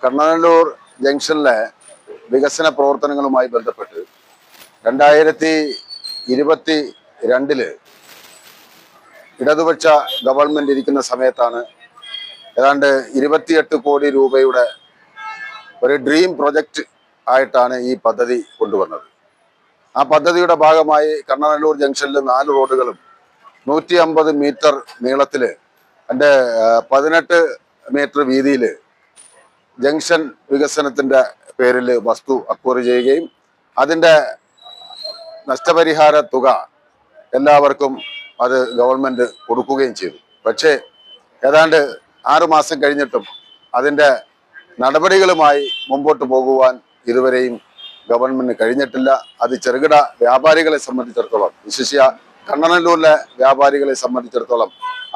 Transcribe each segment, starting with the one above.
കണ്ണനല്ലൂർ ജംഗ്ഷനിലെ വികസന പ്രവർത്തനങ്ങളുമായി ബന്ധപ്പെട്ട് 2022 ഇടതുപക്ഷ ഗവൺമെന്റ് ഇരിക്കുന്ന സമയത്താണ് ഏതാണ്ട് 28 കോടി രൂപയുടെ ഒരു ഡ്രീം പ്രൊജക്റ്റ് ആയിട്ടാണ് ഈ പദ്ധതി കൊണ്ടുവന്നത്. ആ പദ്ധതിയുടെ ഭാഗമായി കണ്ണനല്ലൂർ ജംഗ്ഷനിൽ 4 റോഡുകളും 150 മീറ്റർ നീളത്തില് 18 മീറ്റർ വീതിയിൽ ജംഗ്ഷൻ വികസനത്തിന്റെ പേരിൽ വസ്തു അക്വയർ ചെയ്യുകയും അതിൻ്റെ നഷ്ടപരിഹാര തുക എല്ലാവർക്കും അത് ഗവൺമെന്റ് കൊടുക്കുകയും ചെയ്തു. പക്ഷേ ഏതാണ്ട് 6 മാസം കഴിഞ്ഞിട്ടും അതിൻ്റെ നടപടികളുമായി മുമ്പോട്ട് പോകുവാൻ ഇതുവരെയും ഗവൺമെന്റിന് കഴിഞ്ഞിട്ടില്ല. അത് ചെറുകിട വ്യാപാരികളെ സംബന്ധിച്ചിടത്തോളം, വിശേഷിച്ച കണ്ണനല്ലൂരിലെ വ്യാപാരികളെ സംബന്ധിച്ചിടത്തോളം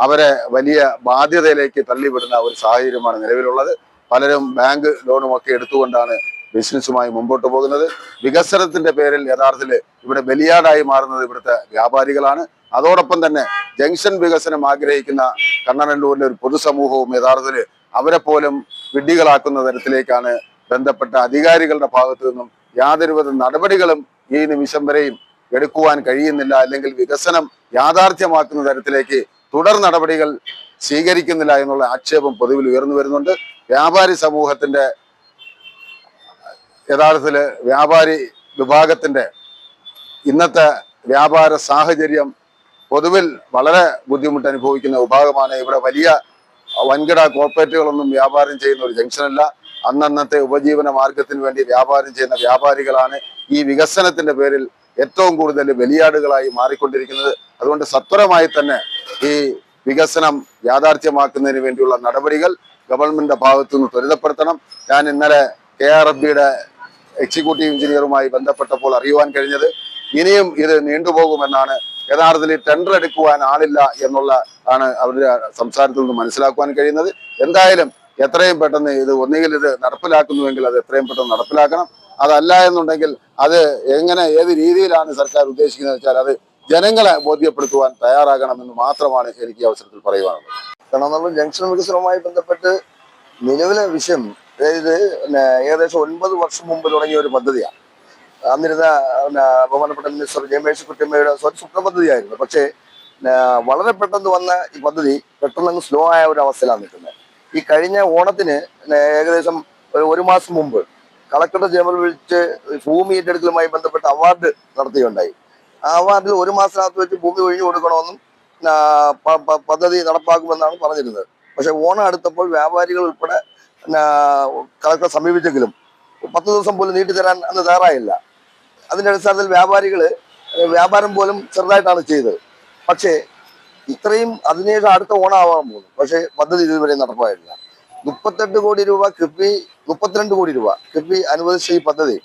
അവരെ വലിയ ബാധ്യതയിലേക്ക് തള്ളിവിടുന്ന ഒരു സാഹചര്യമാണ് നിലവിലുള്ളത്. പലരും ബാങ്ക് ലോണുമൊക്കെ എടുത്തുകൊണ്ടാണ് ബിസിനസ്സുമായി മുമ്പോട്ട് പോകുന്നത്. വികസനത്തിന്റെ പേരിൽ യഥാർത്ഥത്തിൽ ഇവിടെ ബലിയാടായി മാറുന്നത് ഇവിടുത്തെ വ്യാപാരികളാണ്. അതോടൊപ്പം തന്നെ ജംഗ്ഷൻ വികസനം ആഗ്രഹിക്കുന്ന കണ്ണനല്ലൂരിലെ ഒരു പൊതുസമൂഹവും യഥാർത്ഥത്തിൽ അവരെ പോലും വിഡ്ഢികളാക്കുന്ന തരത്തിലേക്കാണ് ബന്ധപ്പെട്ട അധികാരികളുടെ ഭാഗത്തു നിന്നും യാതൊരുവിധ നടപടികളും ഈ നിമിഷം വരെയും എടുക്കുവാൻ കഴിയുന്നില്ല. അല്ലെങ്കിൽ വികസനം യാഥാർത്ഥ്യമാക്കുന്ന തരത്തിലേക്ക് തുടർ നടപടികൾ സ്വീകരിക്കുന്നില്ല എന്നുള്ള ആക്ഷേപം പൊതുവിൽ ഉയർന്നു വരുന്നുണ്ട്. വ്യാപാരി സമൂഹത്തിന്റെ യഥാർത്ഥത്തില് വ്യാപാരി വിഭാഗത്തിന്റെ ഇന്നത്തെ വ്യാപാര സാഹചര്യം പൊതുവിൽ വളരെ ബുദ്ധിമുട്ട് അനുഭവിക്കുന്ന വിഭാഗമാണ്. ഇവിടെ വലിയ വൻകിട കോർപ്പറേറ്റുകളൊന്നും വ്യാപാരം ചെയ്യുന്ന ഒരു ജംഗ്ഷനല്ല. അന്നന്നത്തെ ഉപജീവന മാർഗത്തിന് വേണ്ടി വ്യാപാരം ചെയ്യുന്ന വ്യാപാരികളാണ് ഈ വികസനത്തിന്റെ പേരിൽ ഏറ്റവും കൂടുതൽ ബലിയാടുകളായി മാറിക്കൊണ്ടിരിക്കുന്നത്. അതുകൊണ്ട് സത്വരമായി തന്നെ ഈ വികസനം യാഥാർത്ഥ്യമാക്കുന്നതിന് വേണ്ടിയുള്ള നടപടികൾ ഗവൺമെന്റിന്റെ ഭാഗത്തു നിന്ന് ത്വരിതപ്പെടുത്തണം. ഞാൻ ഇന്നലെ KRFBയുടെ എക്സിക്യൂട്ടീവ് എഞ്ചിനീയറുമായി ബന്ധപ്പെട്ടപ്പോൾ അറിയുവാൻ കഴിഞ്ഞത് ഇനിയും ഇത് നീണ്ടുപോകുമെന്നാണ്. യഥാർത്ഥത്തിൽ ടെൻഡർ എടുക്കുവാൻ ആളില്ല എന്നുള്ള ആണ് അവരുടെ സംസാരത്തിൽ നിന്ന് മനസ്സിലാക്കുവാൻ കഴിയുന്നത്. എന്തായാലും എത്രയും പെട്ടെന്ന് ഇത് ഒന്നുകിൽ ഇത് നടപ്പിലാക്കുന്നുവെങ്കിൽ അത് എത്രയും പെട്ടെന്ന് നടപ്പിലാക്കണം. അതല്ല എന്നുണ്ടെങ്കിൽ അത് ഏത് രീതിയിലാണ് സർക്കാർ ഉദ്ദേശിക്കുന്നത് വെച്ചാൽ അത് ജനങ്ങളെ ബോധ്യപ്പെടുത്തുവാൻ തയ്യാറാകണമെന്ന് മാത്രമാണ് എനിക്ക് ഈ അവസരത്തിൽ പറയുവാനുള്ളത്. കാരണം നമ്മൾ ജംഗ്ഷൻ വികസനവുമായി ബന്ധപ്പെട്ട് നിലവിലെ വിഷയം, അതായത് ഏകദേശം 9 വർഷം മുമ്പ് തുടങ്ങിയ ഒരു പദ്ധതിയാണ്. അന്നിരുന്ന ബഹുമാനപ്പെട്ട മിനിസ്റ്റർ ജയമേഷ് കുട്ടിയമ്മയുടെ സ്വപ്ന പദ്ധതിയായിരുന്നു. പക്ഷേ വളരെ പെട്ടെന്ന് വന്ന ഈ പദ്ധതി പെട്ടെന്ന് സ്ലോ ആയ ഒരു അവസ്ഥയിലാണ് നിൽക്കുന്നത്. ഈ കഴിഞ്ഞ ഓണത്തിന് ഏകദേശം 1 മാസം മുമ്പ് കളക്ടറുടെ ചേംബറിൽ വിളിച്ച് ഭൂമി ഏറ്റെടുക്കലുമായി ബന്ധപ്പെട്ട് അവാർഡ് നടത്തുകയുണ്ടായി. ആ അവാർഡിൽ 1 മാസത്തിനകത്ത് വെച്ച് ഭൂമി ഒഴിഞ്ഞു കൊടുക്കണമെന്നും പദ്ധതി നടപ്പാക്കുമെന്നാണ് പറഞ്ഞിരുന്നത്. പക്ഷെ ഓണം അടുത്തപ്പോൾ വ്യാപാരികൾ ഉൾപ്പെടെ കളക്ടറെ സമീപിച്ചെങ്കിലും 10 ദിവസം പോലും നീട്ടിത്തരാൻ അന്ന് തയ്യാറായില്ല. അതിന്റെ അടിസ്ഥാനത്തിൽ വ്യാപാരം പോലും ചെറുതായിട്ടാണ് ചെയ്തത്. പക്ഷേ ഇത്രയും അതിനേക്ക് അടുത്ത ഓണമാവാൻ പോകുന്നു. പക്ഷേ പദ്ധതി ഇതുവരെ നടപ്പായിട്ടില്ല. 32 കോടി രൂപ കിഫ്ബി, 32 കോടി രൂപ കിഫ്ബി അനുവദിച്ച ഈ പദ്ധതി,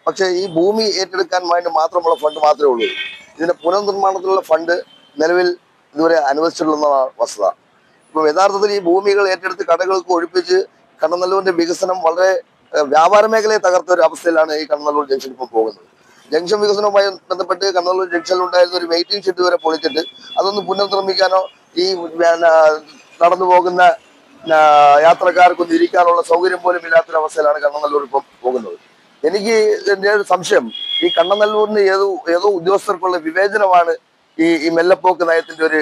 പക്ഷേ ഈ ഭൂമി ഏറ്റെടുക്കാൻ വേണ്ടി മാത്രമുള്ള ഫണ്ട് മാത്രമേ ഉള്ളൂ. ഇതിന്റെ പുനർനിർമ്മാണത്തിലുള്ള ഫണ്ട് നിലവിൽ ഇതുവരെ അനുവദിച്ചിട്ടുള്ള വസ്തുത. ഇപ്പം യഥാർത്ഥത്തിൽ ഈ ഭൂമികൾ ഏറ്റെടുത്ത് കടകൾക്ക് ഒഴിപ്പിച്ച് കണ്ണനല്ലൂരിന്റെ വികസനം വളരെ വ്യാപാര മേഖലയെ തകർത്ത ഒരു അവസ്ഥയിലാണ് ഈ കണ്ണനല്ലൂർ ജംഗ്ഷൻ ഇപ്പോൾ പോകുന്നത്. ജംഗ്ഷൻ വികസനവുമായി ബന്ധപ്പെട്ട് കണ്ണനല്ലൂർ ജംഗ്ഷനിൽ ഉണ്ടായിരുന്ന ഒരു വെയിറ്റിംഗ് ഷെഡ് വരെ പൊളിച്ചിട്ട് അതൊന്ന് പുനർനിർമ്മിക്കാനോ ഈ നടന്നു പോകുന്ന യാത്രക്കാർക്കൊന്ന് ഇരിക്കാനുള്ള സൗകര്യം പോലും ഇല്ലാത്തൊരവസ്ഥയിലാണ് കണ്ണനല്ലൂർ ഇപ്പം പോകുന്നത്. എനിക്ക് എൻ്റെ ഒരു സംശയം, ഈ കണ്ണനല്ലൂരിന് ഏതോ ഉദ്യോഗസ്ഥർക്കുള്ള വിവേചനമാണ് ഈ മെല്ലപ്പോക്ക് നയത്തിന്റെ ഒരു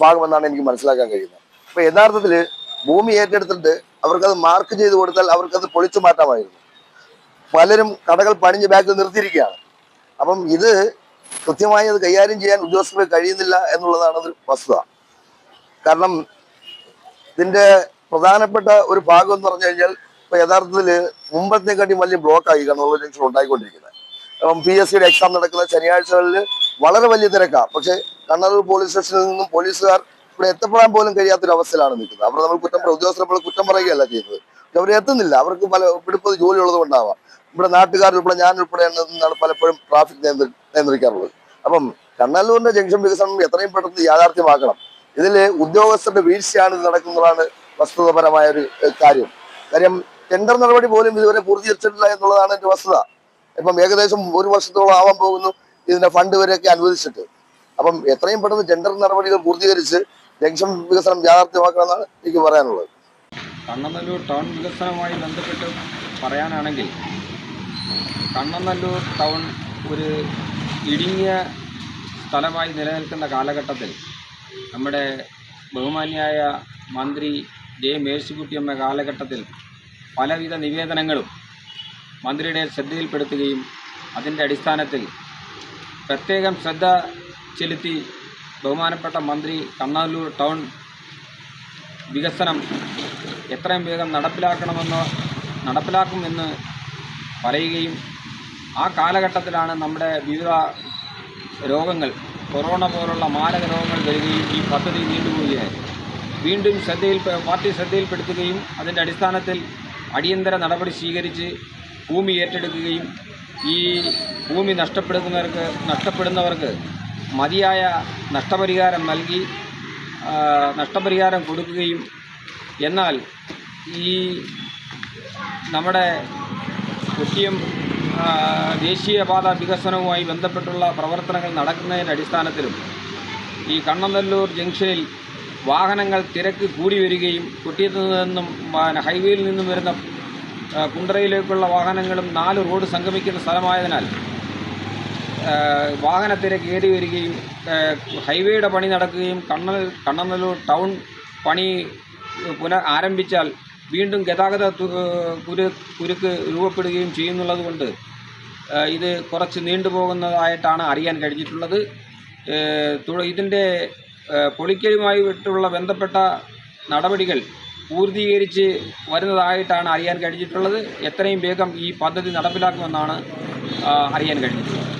ഭാഗമെന്നാണ് എനിക്ക് മനസ്സിലാക്കാൻ കഴിയുന്നത്. അപ്പൊ യഥാർത്ഥത്തിൽ ഭൂമി ഏറ്റെടുത്തിട്ട് അവർക്കത് മാർക്ക് ചെയ്ത് കൊടുത്താൽ അവർക്കത് പൊളിച്ചു മാറ്റാമായിരുന്നു. പലരും കടകൾ പണിഞ്ഞ് ബാക്കിൽ നിർത്തിയിരിക്കുകയാണ്. അപ്പം ഇത് കൃത്യമായി അത് കൈകാര്യം ചെയ്യാൻ ഉദ്യോഗസ്ഥർക്ക് കഴിയുന്നില്ല എന്നുള്ളതാണ് ഒരു വസ്തുത. കാരണം ഇതിന്റെ പ്രധാനപ്പെട്ട ഒരു ഭാഗം എന്ന് പറഞ്ഞു കഴിഞ്ഞാൽ ഇപ്പൊ യഥാർത്ഥത്തിൽ മുമ്പത്തെക്കാട്ടി വലിയ ബ്ലോക്കായി കണ്ണനല്ലൂർ ജംഗ്ഷൻ ഉണ്ടായിക്കൊണ്ടിരിക്കുന്നത്. അപ്പം PSCയുടെ എക്സാം നടക്കുന്ന ശനിയാഴ്ചകളിൽ വളരെ വലിയ തിരക്കാണ്. പക്ഷെ കണ്ണനല്ലൂർ പോലീസ് സ്റ്റേഷനിൽ നിന്നും പോലീസുകാർ ഇവിടെ എത്തപ്പെടാൻ പോലും കഴിയാത്തൊരു അവസ്ഥയിലാണ് നിൽക്കുന്നത്. അവിടെ നമ്മൾ ഉദ്യോഗസ്ഥരെ കുറ്റം പറയുകയല്ല ചെയ്യുന്നത്. അവർ എത്തുന്നില്ല. അവർക്ക് പല പിടിപ്പത് ജോലി ഉള്ളത് കൊണ്ടാവാം. ഇവിടെ നാട്ടുകാരുൾപ്പെടെ ഞാൻ ഉൾപ്പെടെ എന്നാണ് പലപ്പോഴും ട്രാഫിക് നിയന്ത്രിക്കാറുള്ളത്. അപ്പം കണ്ണനല്ലൂരിന്റെ ജംഗ്ഷൻ വികസനം എത്രയും പെട്ടെന്ന് യാഥാർത്ഥ്യമാക്കണം. ഇതിൽ ഉദ്യോഗസ്ഥരുടെ വീഴ്ചയാണ് ഇത് നടക്കുന്നതാണ് വസ്തുതപരമായ ഒരു കാര്യം. ടെൻഡർ നടപടി പോലും ഇതുവരെ പൂർത്തീകരിച്ചിട്ടില്ല എന്നുള്ളതാണ് എന്റെ വസ്തുത. ഇപ്പം ഏകദേശം 1 വർഷത്തോളം ആവാൻ പോകുന്നു ഇതിന്റെ ഫണ്ട് വരെയൊക്കെ അനുവദിച്ചിട്ട്. അപ്പം എത്രയും പെട്ടെന്ന് ടെൻഡർ നടപടികൾ പൂർത്തീകരിച്ച് ജംഗ്ഷൻ വികസനം യാഥാർത്ഥ്യമാക്കണമെന്നാണ് എനിക്ക് പറയാനുള്ളത്. കണ്ണനല്ലൂർ ടൗൺ വികസനവുമായി ബന്ധപ്പെട്ട് പറയാനാണെങ്കിൽ കണ്ണനല്ലൂർ ടൗൺ ഒരു ഇടുങ്ങിയ സ്ഥലമായി നിലനിൽക്കുന്ന കാലഘട്ടത്തിൽ നമ്മുടെ ബഹുമാന്യായ മന്ത്രി ജെ മേഴ്സിക്കുട്ടിയമ്മ കാലഘട്ടത്തിൽ പലവിധ നിവേദനങ്ങളും മന്ത്രിയുടെ ശ്രദ്ധയിൽപ്പെടുത്തുകയും അതിൻ്റെ അടിസ്ഥാനത്തിൽ പ്രത്യേകം ശ്രദ്ധ ചെലുത്തി ബഹുമാനപ്പെട്ട മന്ത്രി കണ്ണനല്ലൂർ ടൗൺ വികസനം എത്രയും വേഗം നടപ്പിലാക്കുമെന്ന് പറയുകയും ആ കാലഘട്ടത്തിലാണ് നമ്മുടെ വിവിധ രോഗങ്ങൾ കൊറോണ പോലുള്ള മാരക രോഗങ്ങൾ വരികയും ഈ പദ്ധതി നീണ്ടുപോവുകയായി. വീണ്ടും പാർട്ടി ശ്രദ്ധയിൽപ്പെടുത്തുകയും അതിൻ്റെ അടിസ്ഥാനത്തിൽ അടിയന്തര നടപടി സ്വീകരിച്ച് ഭൂമി ഏറ്റെടുക്കുകയും ഈ ഭൂമി നഷ്ടപ്പെടുന്നവർക്ക് മതിയായ നഷ്ടപരിഹാരം നൽകി നഷ്ടപരിഹാരം കൊടുക്കുകയും എന്നാൽ ഈ നമ്മുടെ കുറ്റിയം ദേശീയപാത വികസനവുമായി ബന്ധപ്പെട്ടുള്ള പ്രവർത്തനങ്ങൾ നടക്കുന്നതിൻ്റെ അടിസ്ഥാനത്തിലും ഈ കണ്ണനല്ലൂർ ജംഗ്ഷനിൽ വാഹനങ്ങൾ തിരക്ക് കൂടി വരികയും കുറ്റിയത്തു നിന്നും ഹൈവേയിൽ നിന്നും വരുന്ന കുണ്ടറയിലേക്കുള്ള വാഹനങ്ങളും 4 റോഡ് സംഗമിക്കുന്ന സ്ഥലമായതിനാൽ വാഹനത്തിരക്ക് ഏറി വരികയും ഹൈവേയുടെ പണി നടക്കുകയും കണ്ണനല്ലൂർ ടൗൺ പണി ആരംഭിച്ചാൽ വീണ്ടും ഗതാഗത കുരുക്ക് രൂപപ്പെടുകയും ചെയ്യുന്നുള്ളതുകൊണ്ട് ഇത് കുറച്ച് നീണ്ടുപോകുന്നതായിട്ടാണ് അറിയാൻ കഴിഞ്ഞിട്ടുള്ളത്. ഇതിൻ്റെ പൊളിക്കലുമായിട്ടുള്ള ബന്ധപ്പെട്ട നടപടികൾ പൂർത്തീകരിച്ച് വരുന്നതായിട്ടാണ് അറിയാൻ കഴിഞ്ഞിട്ടുള്ളത്. എത്രയും വേഗം ഈ പദ്ധതി നടപ്പിലാക്കുമെന്നാണ് അറിയാൻ കഴിഞ്ഞിട്ടുള്ളത്.